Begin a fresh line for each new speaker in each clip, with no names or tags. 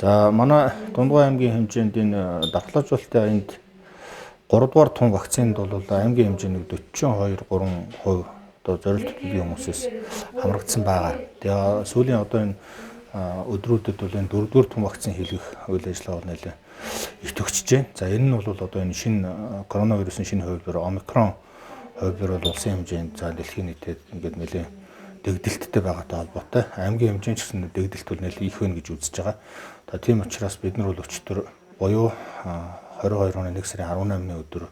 За манай Дундгой аймгийн хэмжээнд энэ давталжуулалтын аянд 3 дугаар тун вакцинд бол аймгийн хэмжээний 42-3% одоо зорилт төлөвийн хүмүүсээс хамрагдсан байгаа. Тэгээ сүүлийн одоо энэ өдрүүдэд бол энэ 4 дугаар тун вакцин хийлгэх үйл ажиллагаа нэлээд их төгсөж байна. За энэ нь бол одоо энэ шинэ коронавирусын шинэ хувилбар омикрон хувилбар бол улсын хэмжээнд за дэлхийн нийтэд ингээд нэлээд дэгдэлттэй байгаатай холбоотой. Аймгийн хэмжээнд ч гэсэн дэгдэлт бол нэлээд их байна гэж үзэж байгаа. Тийм учраас бид нар бол өчтөр буюу 22 оны 1 сарын 18-ны өдөр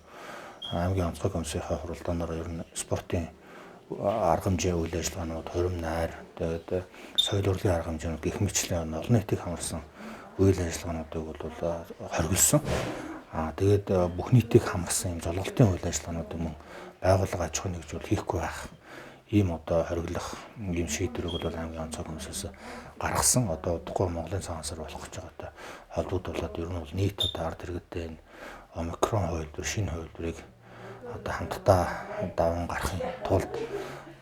аймгийн онцгой комиссийнхаа хуралдаанаар ер нь спортын арга хэмжээ үйл ажиллагаанууд, хурим найр, тэгээд соёл урлагийн арга хэмжээнүүд гэх мэтчлэн олон нийтийг хамарсан үйл ажиллагаануудыг бол хоригдсон. Тэгээд бүх нийтийг хамарсан юм жолоолтын үйл ажиллагаанууд мөн байгууллага аж ахуйн нэгжүүл хийхгүй байх. Ийм одоо хориглох ийм шийдвэрийг бол аймгийн онцгой комиссаас гаргасан. Одоо удахгүй Монголын цагаан сар болох гэж байгаа холбогдуулаад ер нь бол нийт одоо ард иргэдээ энэ омикрон хувилбар, шинэ хувилбарыг одоо хамтдаа даван гарахын тулд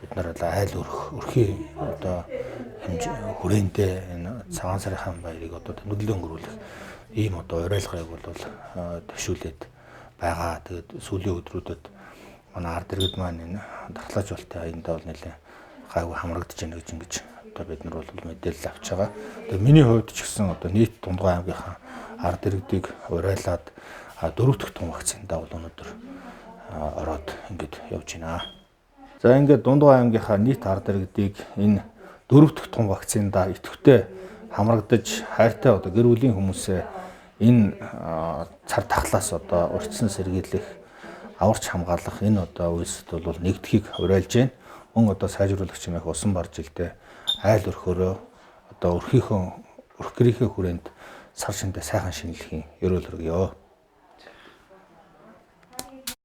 бид нар айл өрхийн одоо хүрээндээ энэ цагаан сарын баярыг одоо тэмдэглэн өнгөрүүлэх ийм одоо уриалгыг бол төвшүүлээд байгаа. Тэгээд сүүлийн өдрүүдэд манай ард иргэд маань энэ давталжуулалтын аяндаа бол нэлээд гайгүй хамрагдаж байна гэж ингэж одоо бид нар бол мэдээлэл авч байгаа. Тэгээд миний хувьд ч гэсэн одоо нийт Дундгой аймгийнхаа ард иргэдийг уриалаад 4 дахь тун вакциндаа бол өнөөдөр ороод ингэж явж байна. За ингээд Дундгой аймгийнхаа нийт ард иргэдийг энэ 4 дахь тун вакциндаа идэвхтэй хамрагдаж хайртай одоо гэр бүлийн хүмүүсээ энэ цар тахлаас одоо урьдчилан сэргийлэх, аварч хамгаалах энэ одоо үйлсэд бол нэгдэхийг уриалж байна. Мөн одоо сайжруулагч юм их усан бар жилдээ айл өрхөөрөө одоо өрх гэрийнхээ хүрээнд сар шиндээ сайхан шинэлхийн ерөөл хөргөё.